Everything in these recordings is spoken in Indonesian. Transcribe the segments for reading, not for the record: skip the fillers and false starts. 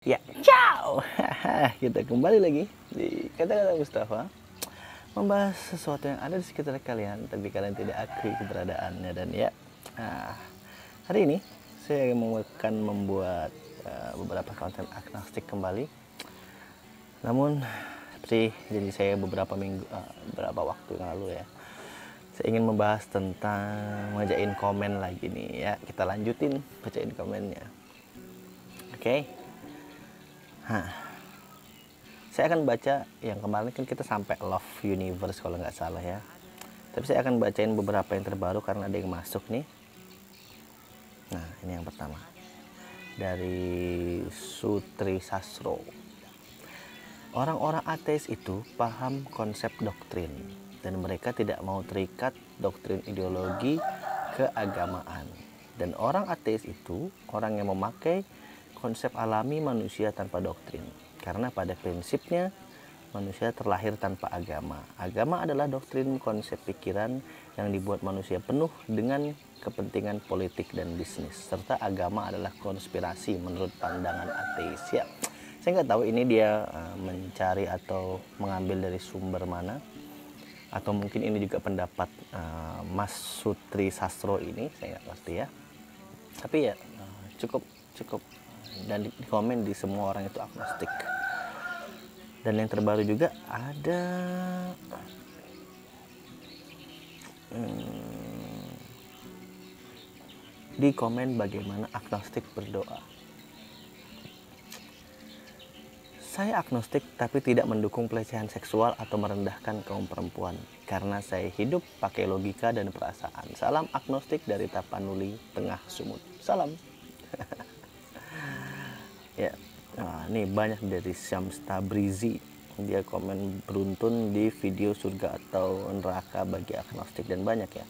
Ya, ciao. Kita kembali lagi di Kata-Kata Mustafa, membahas sesuatu yang ada di sekitar kalian, tapi kalian tidak akui keberadaannya. Dan ya, hari ini saya akan membuat beberapa konten agnostik kembali. Namun, seperti jadi saya beberapa waktu yang lalu ya, saya ingin membahas tentang bacain komen lagi nih ya. Kita lanjutin bacain komennya. Oke. Saya akan baca yang kemarin kan kita sampai Love Universe kalau nggak salah ya. Tapi saya akan bacain beberapa yang terbaru karena ada yang masuk nih. Nah, ini yang pertama. Dari Sutri Sasro. Orang-orang ateis itu paham konsep doktrin dan mereka tidak mau terikat doktrin ideologi keagamaan. Dan orang ateis itu orang yang memakai konsep alami manusia tanpa doktrin. Karena pada prinsipnya manusia terlahir tanpa agama. Agama adalah doktrin konsep pikiran yang dibuat manusia penuh dengan kepentingan politik dan bisnis. Serta agama adalah konspirasi menurut pandangan ateis. Ya, saya nggak tahu ini dia mencari atau mengambil dari sumber mana. Atau mungkin ini juga pendapat Mas Sutri Sastro ini, saya nggak ngerti ya. Tapi ya cukup dan di komen di semua orang itu agnostik. Dan yang terbaru juga ada di komen bagaimana agnostik berdoa. Saya agnostik tapi tidak mendukung pelecehan seksual atau merendahkan kaum perempuan karena saya hidup pakai logika dan perasaan. Salam agnostik dari Tapanuli, Tengah Sumut. Salam. Ya, nah, ini banyak dari Syams Tabrizi. Dia komen beruntun di video surga atau neraka bagi agnostik dan banyak ya.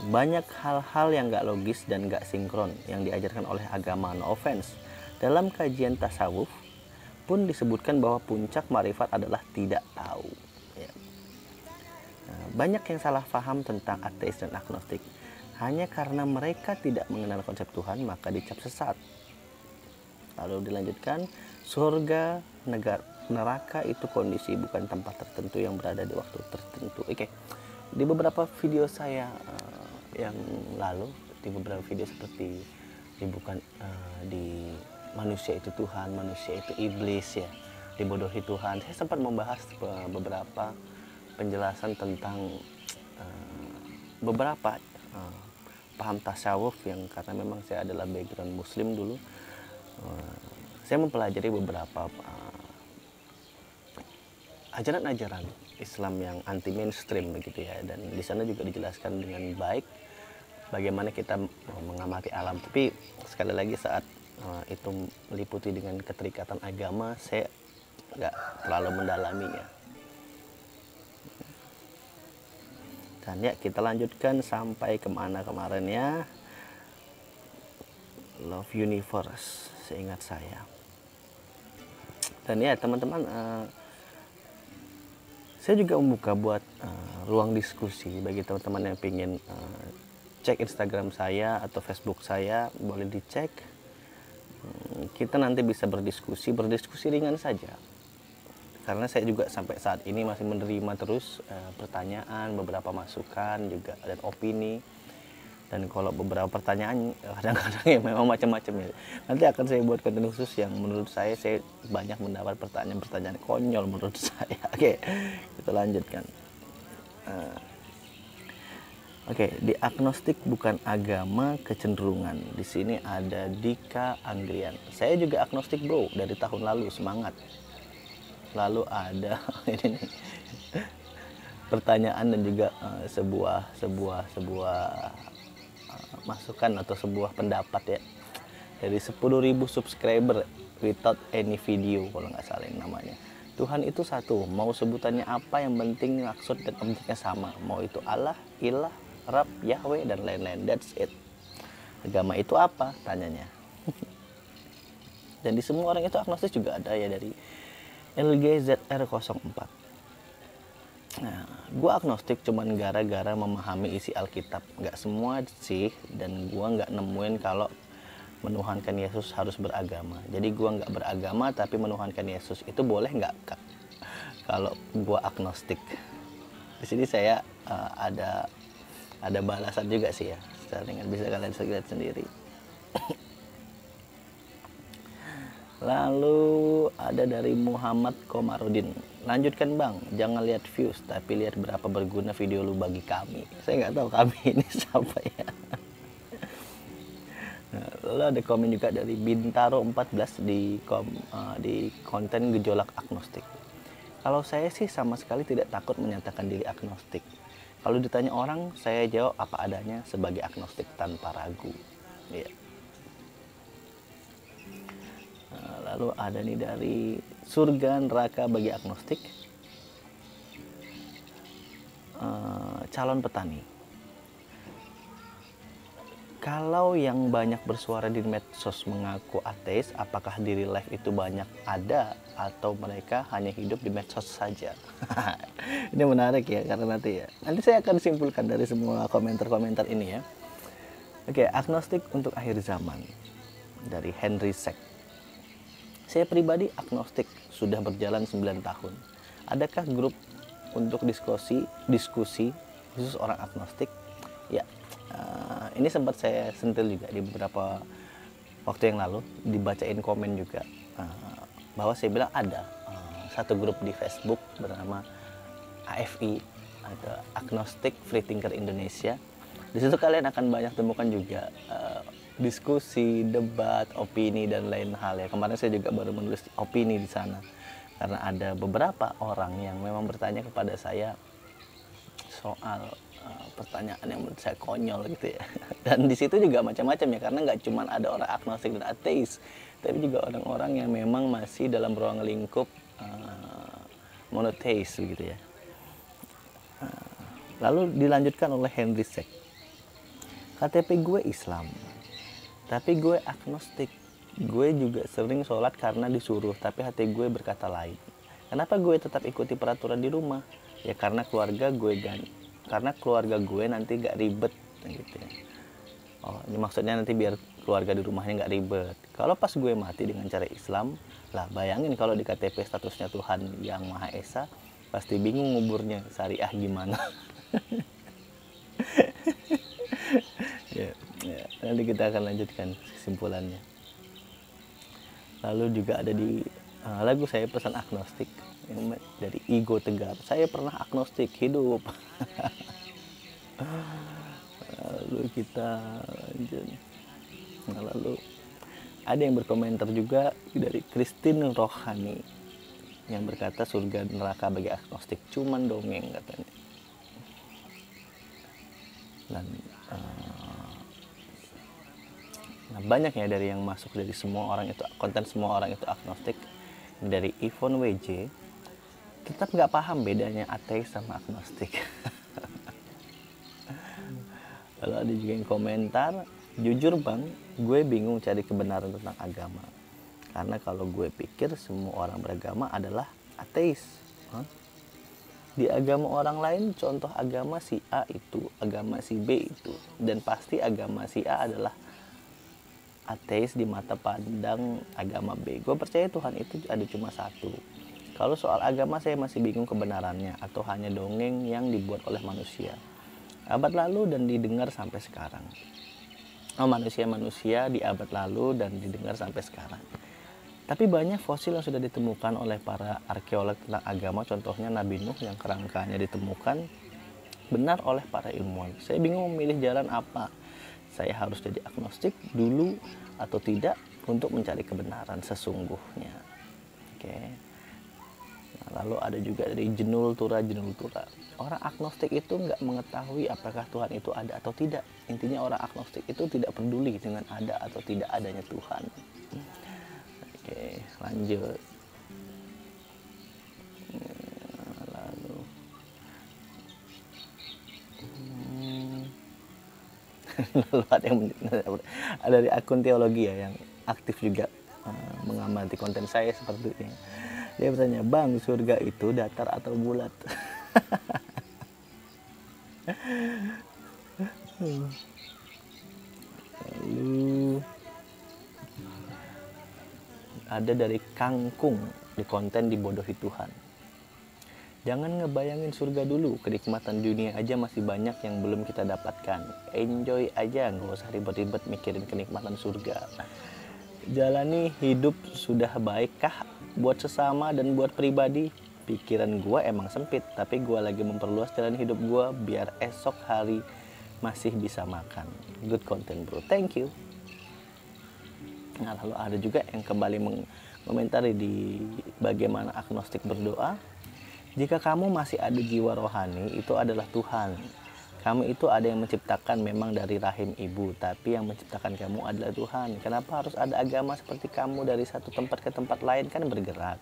Banyak hal-hal yang gak logis dan gak sinkron yang diajarkan oleh agama, no offense. Dalam kajian tasawuf pun disebutkan bahwa puncak marifat adalah tidak tahu. Ya. Nah, banyak yang salah paham tentang ateis dan agnostik. Hanya karena mereka tidak mengenal konsep Tuhan, maka dicap sesat. Lalu dilanjutkan, surga, neraka itu kondisi, bukan tempat tertentu yang berada di waktu tertentu. Oke, di beberapa video saya yang lalu, di beberapa video seperti di manusia itu Tuhan, manusia itu iblis ya, dibodohi Tuhan. Saya sempat membahas beberapa penjelasan tentang beberapa paham tasawuf yang karena memang saya adalah background muslim dulu, saya mempelajari beberapa ajaran-ajaran Islam yang anti mainstream begitu ya, dan di sana juga dijelaskan dengan baik bagaimana kita mengamati alam. Tapi sekali lagi saat itu meliputi dengan keterikatan agama, saya nggak terlalu mendalaminya. Dan ya, kita lanjutkan sampai kemana kemarin ya. Love Universe, seingat saya. Dan ya teman-teman, saya juga membuka buat ruang diskusi bagi teman-teman yang ingin cek Instagram saya atau Facebook saya, boleh dicek. Kita nanti bisa berdiskusi ringan saja. Karena saya juga sampai saat ini masih menerima terus pertanyaan, beberapa masukan juga dan opini. Dan kalau beberapa pertanyaan kadang-kadang ya memang macam-macam ya. Nanti akan saya buat konten khusus yang menurut saya banyak mendapat pertanyaan-pertanyaan konyol menurut saya. Oke, kita lanjutkan. Oke, di agnostik bukan agama, kecenderungan. Di sini ada Dika Anggrian. Saya juga agnostik bro, dari tahun lalu, semangat. Lalu ada ini nih, pertanyaan dan juga sebuah masukan atau sebuah pendapat ya, dari 10.000 subscriber without any video kalau nggak salah namanya. Tuhan itu satu, mau sebutannya apa yang penting maksud dan objeknya sama, mau itu Allah, Ilah, Rab, Yahweh dan lain-lain. That's it. Agama itu apa? Tanyanya. Dan di semua orang itu agnostis juga ada ya, dari LGZR04. Nah, gue agnostik cuman gara-gara memahami isi Alkitab. Nggak semua sih, dan gue nggak nemuin kalau menuhankan Yesus harus beragama. Jadi gua nggak beragama tapi menuhankan Yesus, itu boleh nggak, Kak? Kalau gua agnostik. Di sini saya ada balasan juga sih ya. Bisa kalian lihat sendiri. Lalu ada dari Muhammad Komarudin. Lanjutkan bang, jangan lihat views tapi lihat berapa berguna video lu bagi kami. Saya nggak tahu kami ini siapa ya. Lalu ada komen juga dari Bintaro 14 di konten gejolak agnostik. Kalau saya sih sama sekali tidak takut menyatakan diri agnostik. Kalau ditanya orang, saya jawab apa adanya sebagai agnostik tanpa ragu. Ya. Lalu ada nih dari surga neraka bagi agnostik, calon petani. Kalau yang banyak bersuara di medsos mengaku ateis, apakah di real life itu banyak ada atau mereka hanya hidup di medsos saja? Ini menarik ya, karena nanti saya akan simpulkan dari semua komentar-komentar ini ya. Oke, agnostik untuk akhir zaman dari Henry Sack. Saya pribadi agnostik, sudah berjalan 9 tahun. Adakah grup untuk diskusi khusus orang agnostik? Ya, ini sempat saya sentil juga di beberapa waktu yang lalu, dibacain komen juga, bahwa saya bilang ada satu grup di Facebook bernama AFI, atau Agnostic Free Thinker Indonesia. Di situ kalian akan banyak temukan juga diskusi, debat, opini dan lain hal ya. Kemarin saya juga baru menulis opini di sana karena ada beberapa orang yang memang bertanya kepada saya soal pertanyaan yang menurut saya konyol gitu ya. Dan di situ juga macam-macam ya, karena nggak cuma ada orang agnostik dan ateis, tapi juga orang-orang yang memang masih dalam ruang lingkup monotheis gitu ya. Lalu dilanjutkan oleh Henry Sack. KTP gue Islam, tapi gue agnostik. Gue juga sering sholat karena disuruh, tapi hati gue berkata lain. Kenapa gue tetap ikuti peraturan di rumah? Ya karena keluarga gue nanti gak ribet gitu ya. Oh, ini maksudnya nanti biar keluarga di rumahnya gak ribet. Kalau pas gue mati dengan cara Islam, lah bayangin kalau di KTP statusnya Tuhan Yang Maha Esa, pasti bingung nguburnya syariah gimana. ya, nanti kita akan lanjutkan kesimpulannya. Lalu juga ada di lagu saya pesan agnostik yang dari Ego Tegar. Saya pernah agnostik hidup. Lalu kita lanjut. Lalu ada yang berkomentar juga dari Christine Rohani yang berkata surga neraka bagi agnostik cuman dongeng katanya. Dan banyak ya dari yang masuk dari semua orang itu, konten semua orang itu agnostik. Dari Ivon WJ, tetap nggak paham bedanya ateis sama agnostik. Lalu ada juga yang komentar, jujur bang, gue bingung cari kebenaran tentang agama. Karena kalau gue pikir semua orang beragama adalah ateis. Di agama orang lain, contoh agama si A itu, agama si B itu, dan pasti agama si A adalah ateis di mata pandang agama B. Gue percaya Tuhan itu ada cuma satu. Kalau soal agama saya masih bingung kebenarannya atau hanya dongeng yang dibuat oleh manusia. Abad lalu dan didengar sampai sekarang. Manusia-manusia di abad lalu dan didengar sampai sekarang. Tapi banyak fosil yang sudah ditemukan oleh para arkeolog tentang agama, contohnya Nabi Nuh yang kerangkanya ditemukan benar oleh para ilmuwan. Saya bingung memilih jalan apa. Saya harus jadi agnostik dulu atau tidak untuk mencari kebenaran sesungguhnya. Oke. Nah, lalu ada juga dari Jenul Tura. Orang agnostik itu nggak mengetahui apakah Tuhan itu ada atau tidak. Intinya orang agnostik itu tidak peduli dengan ada atau tidak adanya Tuhan. Oke, lanjut. Lalu ada yang ada dari akun teologi ya yang aktif juga mengamati konten saya seperti ini. Dia bertanya, bang, surga itu datar atau bulat? Lalu ada dari Kangkung di konten Dibodohi Tuhan. Jangan ngebayangin surga dulu, kenikmatan dunia aja masih banyak yang belum kita dapatkan. Enjoy aja, nggak usah ribet-ribet mikirin kenikmatan surga. Jalani hidup sudah baikkah buat sesama dan buat pribadi? Pikiran gue emang sempit, tapi gue lagi memperluas jalan hidup gue biar esok hari masih bisa makan. Good content bro, thank you. Nah, lalu ada juga yang kembali mengomentari di bagaimana agnostik berdoa. Jika kamu masih ada jiwa rohani, itu adalah Tuhan. Kamu itu ada yang menciptakan memang dari rahim ibu, tapi yang menciptakan kamu adalah Tuhan. Kenapa harus ada agama seperti kamu dari satu tempat ke tempat lain? Kan bergerak.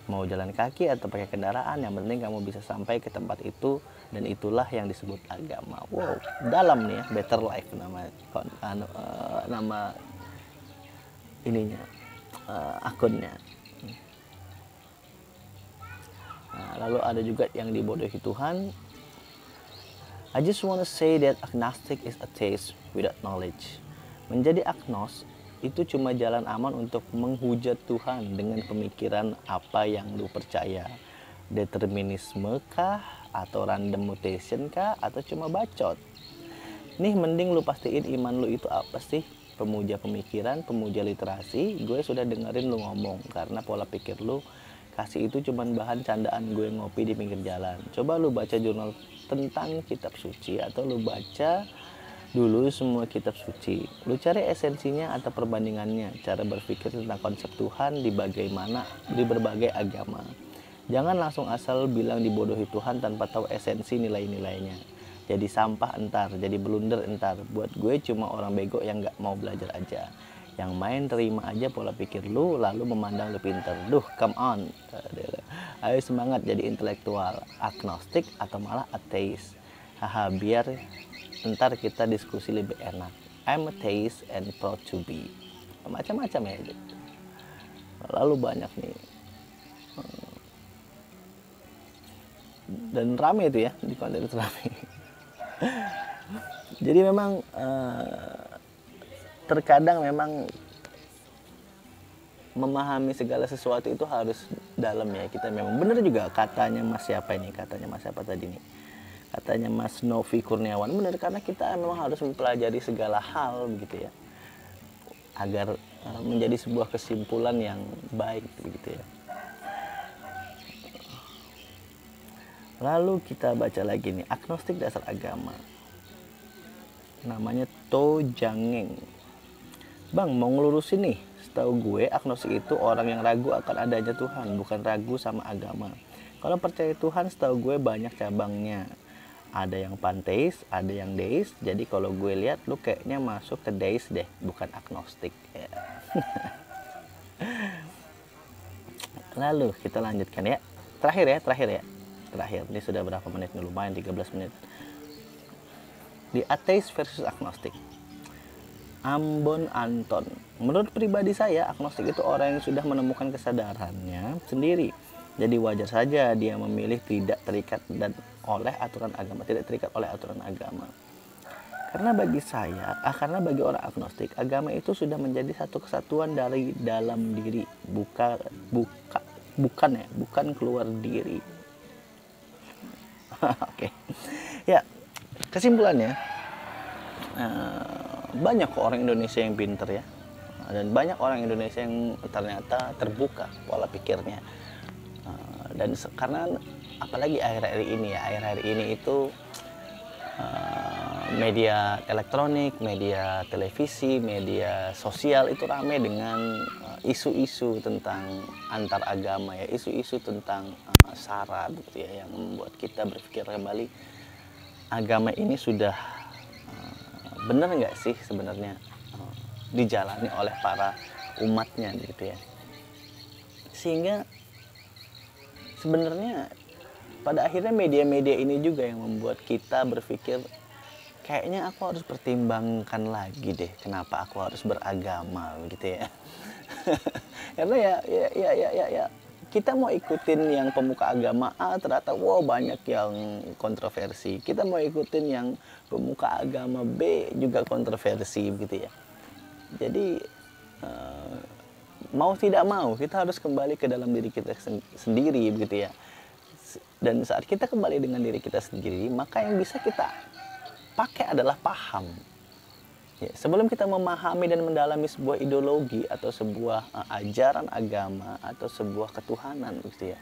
Mau jalan kaki atau pakai kendaraan, yang penting kamu bisa sampai ke tempat itu, dan itulah yang disebut agama. Wow, dalam nih ya, Better Life nama ininya, akunnya. Nah, lalu ada juga yang dibodohi Tuhan. I just wanna say that agnostic is a taste without knowledge. Menjadi agnos itu cuma jalan aman untuk menghujat Tuhan dengan pemikiran apa yang lu percaya. Determinisme kah? Atau random mutation kah? Atau cuma bacot? Nih mending lu pastiin iman lu itu apa sih? Pemuja pemikiran, pemuja literasi. Gue sudah dengerin lu ngomong, karena pola pikir lu kasih itu cuman bahan candaan gue ngopi di pinggir jalan. Coba lu baca jurnal tentang kitab suci, atau lu baca dulu semua kitab suci. Lu cari esensinya atau perbandingannya, cara berpikir tentang konsep Tuhan di berbagai agama. Jangan langsung asal bilang dibodohi Tuhan tanpa tahu esensi nilai-nilainya. Jadi sampah entar, jadi blunder entar. Buat gue cuma orang bego yang gak mau belajar aja. Yang main terima aja pola pikir lu, lalu memandang lu pinter. Duh, come on. Ayo semangat jadi intelektual, agnostik atau malah ateis. Haha, biar ntar kita diskusi lebih enak. I'm a atheist and proud to be. Macam-macam ya. Lalu banyak nih. Dan rame itu ya, di konten itu rame. Jadi memang terkadang memang memahami segala sesuatu itu harus dalam ya. Kita memang benar juga katanya Mas siapa ini? Katanya Mas siapa tadi nih? Katanya Mas Novi Kurniawan. Benar, karena kita memang harus mempelajari segala hal begitu ya. Agar menjadi sebuah kesimpulan yang baik begitu ya. Lalu kita baca lagi nih, agnostik dasar agama. Namanya To Jangeng. Bang, mau ngelurusin nih. Setahu gue, agnostik itu orang yang ragu akan adanya Tuhan, bukan ragu sama agama. Kalau percaya Tuhan, setahu gue banyak cabangnya. Ada yang panteis, ada yang deis. Jadi kalau gue lihat, lu kayaknya masuk ke deis deh, bukan agnostik. Ya. Lalu kita lanjutkan ya. Terakhir. Ini sudah berapa menit? Lumayan, 13 menit. Di ateis versus agnostik. Ambon Anton. Menurut pribadi saya, agnostik itu orang yang sudah menemukan kesadarannya sendiri. Jadi wajar saja dia memilih tidak terikat oleh aturan agama. Karena bagi orang agnostik, agama itu sudah menjadi satu kesatuan dari dalam diri, bukan keluar diri. Oke. Ya, kesimpulannya, banyak kok orang Indonesia yang pinter ya, dan banyak orang Indonesia yang ternyata terbuka pola pikirnya, dan karena apalagi akhir-akhir ini itu media elektronik, media televisi, media sosial itu ramai dengan isu-isu tentang antar agama ya, isu-isu tentang sara gitu ya, yang membuat kita berpikir kembali, agama ini sudah benar nggak sih sebenarnya dijalani oleh para umatnya gitu ya. Sehingga sebenarnya pada akhirnya media-media ini juga yang membuat kita berpikir, kayaknya aku harus pertimbangkan lagi deh kenapa aku harus beragama gitu ya. Karena ya kita mau ikutin yang pemuka agama A, ternyata wow banyak yang kontroversi. Kita mau ikutin yang pemuka agama B, juga kontroversi gitu ya. Jadi mau tidak mau kita harus kembali ke dalam diri kita sendiri begitu ya. Dan saat kita kembali dengan diri kita sendiri, maka yang bisa kita pakai adalah paham. Ya, sebelum kita memahami dan mendalami sebuah ideologi atau sebuah ajaran agama atau sebuah ketuhanan begitu ya,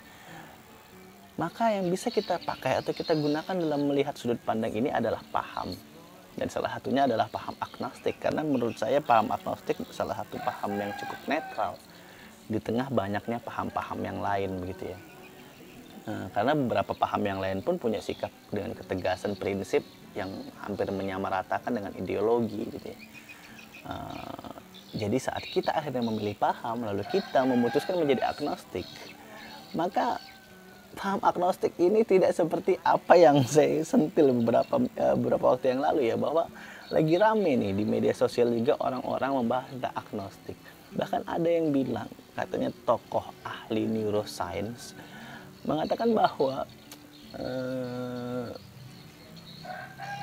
maka yang bisa kita pakai atau kita gunakan dalam melihat sudut pandang ini adalah paham. Dan salah satunya adalah paham agnostik, karena menurut saya paham agnostik salah satu paham yang cukup netral di tengah banyaknya paham-paham yang lain begitu ya. Karena beberapa paham yang lain pun punya sikap dengan ketegasan prinsip yang hampir menyamaratakan dengan ideologi gitu ya. Jadi saat kita akhirnya memilih paham lalu kita memutuskan menjadi agnostik, maka paham agnostik ini tidak seperti apa yang saya sentil beberapa waktu yang lalu ya, bahwa lagi rame nih di media sosial juga orang-orang membahas tentang agnostik. Bahkan ada yang bilang, katanya tokoh ahli neuroscience mengatakan bahwa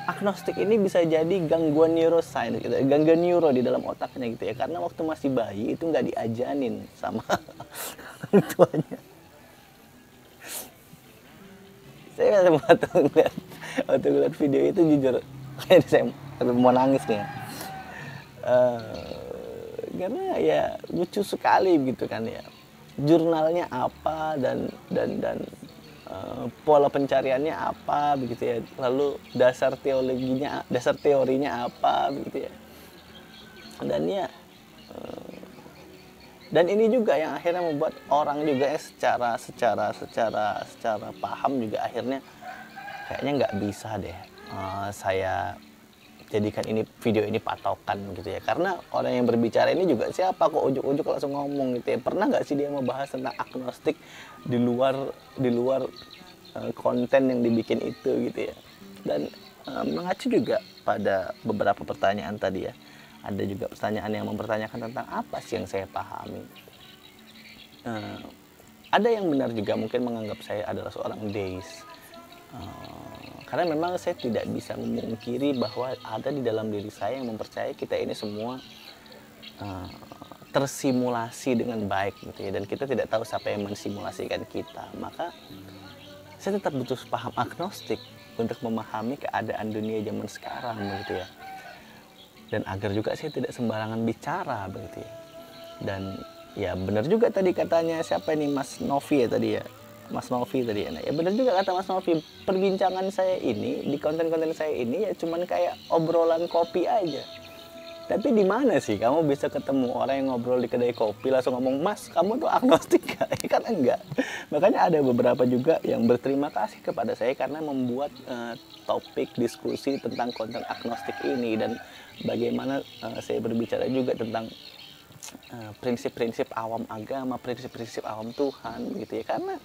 agnostik ini bisa jadi gangguan neuroscience gitu, gangguan neuro di dalam otaknya gitu ya, karena waktu masih bayi itu nggak diajanin sama orang tuanya. Saya waktu ngeliat video itu jujur kayak saya mau nangis nih ya. Karena ya lucu sekali gitu kan ya, jurnalnya apa dan pola pencariannya apa begitu ya, lalu dasar teorinya apa begitu ya, dan ini juga yang akhirnya membuat orang juga ya secara paham juga akhirnya kayaknya nggak bisa deh saya jadikan video ini patokan gitu ya, karena orang yang berbicara ini juga siapa kok ujuk-ujuk langsung ngomong gitu ya. Pernah nggak sih dia membahas tentang agnostik di luar konten yang dibikin itu gitu ya. Dan mengacu juga pada beberapa pertanyaan tadi ya, ada juga pertanyaan yang mempertanyakan tentang apa sih yang saya pahami. Ada yang benar juga mungkin menganggap saya adalah seorang deis, karena memang saya tidak bisa memungkiri bahwa ada di dalam diri saya yang mempercayai kita ini semua tersimulasi dengan baik gitu ya, dan kita tidak tahu siapa yang mensimulasikan kita. Maka saya tetap butuh paham agnostik untuk memahami keadaan dunia zaman sekarang begitu ya. Dan agar juga saya tidak sembarangan bicara begitu ya. Dan ya benar juga tadi katanya siapa ini, Mas Novi ya tadi ya. Mas Novi tadi ya. Nah, ya benar juga kata Mas Novi, perbincangan saya ini di konten-konten saya ini ya cuman kayak obrolan kopi aja. Tapi di mana sih kamu bisa ketemu orang yang ngobrol di kedai kopi langsung ngomong, "Mas, kamu tuh agnostik gak?" Kan enggak. Makanya ada beberapa juga yang berterima kasih kepada saya karena membuat topik diskusi tentang konten agnostik ini, dan bagaimana saya berbicara juga tentang prinsip-prinsip awam agama, prinsip-prinsip awam Tuhan gitu ya. Karena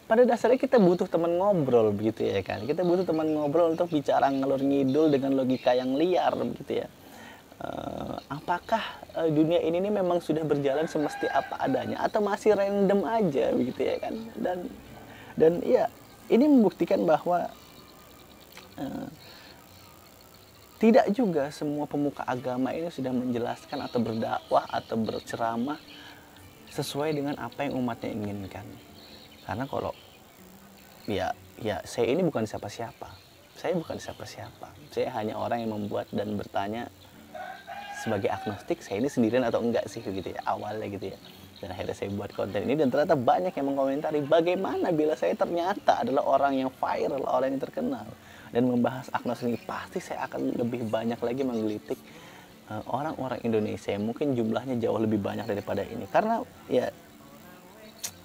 pada dasarnya kita butuh teman ngobrol begitu ya kan. Kita butuh teman ngobrol untuk bicara ngelur ngidul dengan logika yang liar begitu ya. Apakah dunia ini memang sudah berjalan semesti apa adanya atau masih random aja begitu ya kan. Dan ya ini membuktikan bahwa tidak juga semua pemuka agama ini sudah menjelaskan atau berdakwah atau berceramah sesuai dengan apa yang umatnya inginkan. Karena kalau ya saya ini bukan siapa-siapa. Saya bukan siapa-siapa. Saya hanya orang yang membuat dan bertanya sebagai agnostik, saya ini sendirian atau enggak sih gitu ya, awalnya gitu ya. Dan akhirnya saya buat konten ini dan ternyata banyak yang mengkomentari, bagaimana bila saya ternyata adalah orang yang viral, orang yang terkenal dan membahas agnostik ini, pasti saya akan lebih banyak lagi menggelitik orang-orang Indonesia yang mungkin jumlahnya jauh lebih banyak daripada ini. Karena ya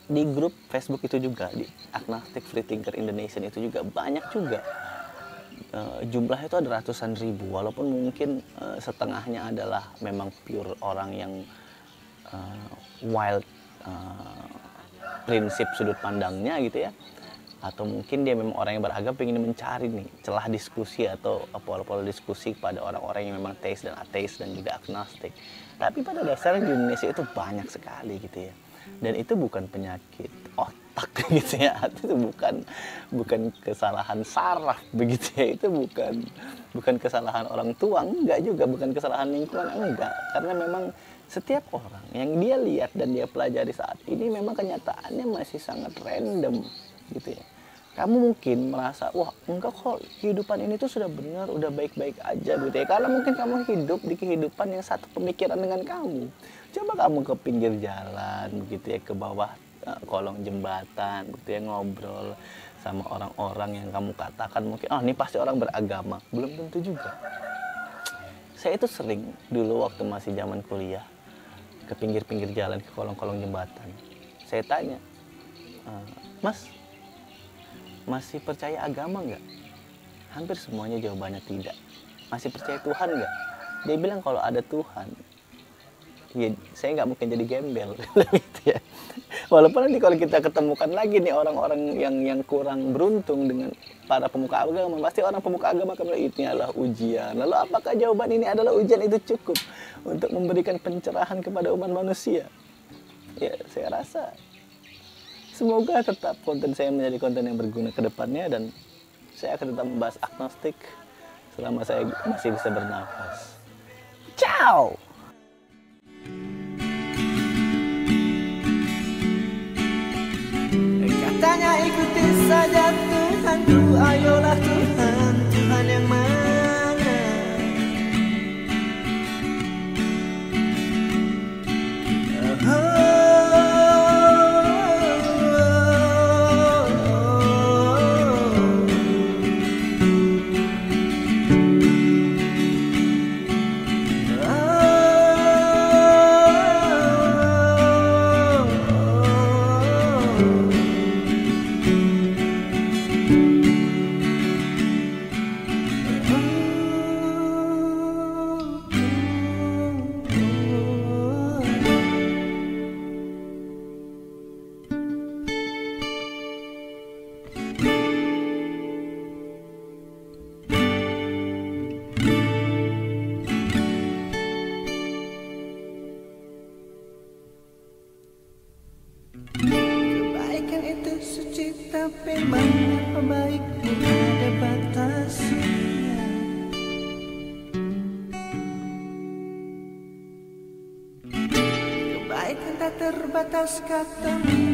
di grup Facebook itu juga, di Agnostic Free Thinker Indonesia itu juga banyak juga jumlahnya itu ada ratusan ribu, walaupun mungkin setengahnya adalah memang pure orang yang wild prinsip sudut pandangnya gitu ya, atau mungkin dia memang orang yang beragam pengen mencari nih celah diskusi atau pola-pola diskusi pada orang-orang yang memang teis dan ateis dan juga agnostik. Tapi pada dasarnya di Indonesia itu banyak sekali gitu ya. Dan itu bukan penyakit otak gitu ya, itu bukan kesalahan saraf begitu ya, itu bukan kesalahan orang tua, enggak juga, bukan kesalahan lingkungan, enggak, karena memang Setiap orang yang dia lihat dan dia pelajari saat ini memang kenyataannya masih sangat random gitu ya. Kamu mungkin merasa, wah enggak kok, kehidupan ini tuh sudah benar, udah baik-baik aja gitu ya. Karena mungkin kamu hidup di kehidupan yang satu pemikiran dengan kamu. Coba kamu ke pinggir jalan gitu ya, ke bawah kolong jembatan gitu ya, ngobrol sama orang-orang yang kamu katakan mungkin, oh ini pasti orang beragama. Belum tentu juga. Saya itu sering dulu waktu masih zaman kuliah, ke pinggir-pinggir jalan, ke kolong-kolong jembatan. Saya tanya, Mas, masih percaya agama nggak? Hampir semuanya jawabannya tidak. Masih percaya Tuhan nggak? Dia bilang kalau ada Tuhan, ya saya nggak mungkin jadi gembel. Gitu ya. Walaupun nanti kalau kita ketemukan lagi nih orang-orang yang kurang beruntung dengan para pemuka agama, pasti orang pemuka agama akan bilang ini adalah ujian. Lalu apakah jawaban ini adalah ujian itu cukup untuk memberikan pencerahan kepada umat manusia? Ya saya rasa semoga tetap konten saya menjadi konten yang berguna ke depannya, dan saya akan tetap membahas agnostik selama saya masih bisa bernafas. Ciao! Katanya ikuti saja Tuhanku, ayolah Tuhan, Tuhan yang mana? Kebaikan itu suci, tapi mengapa baikmu ada batasnya? Kebaikan tak terbatas katamu,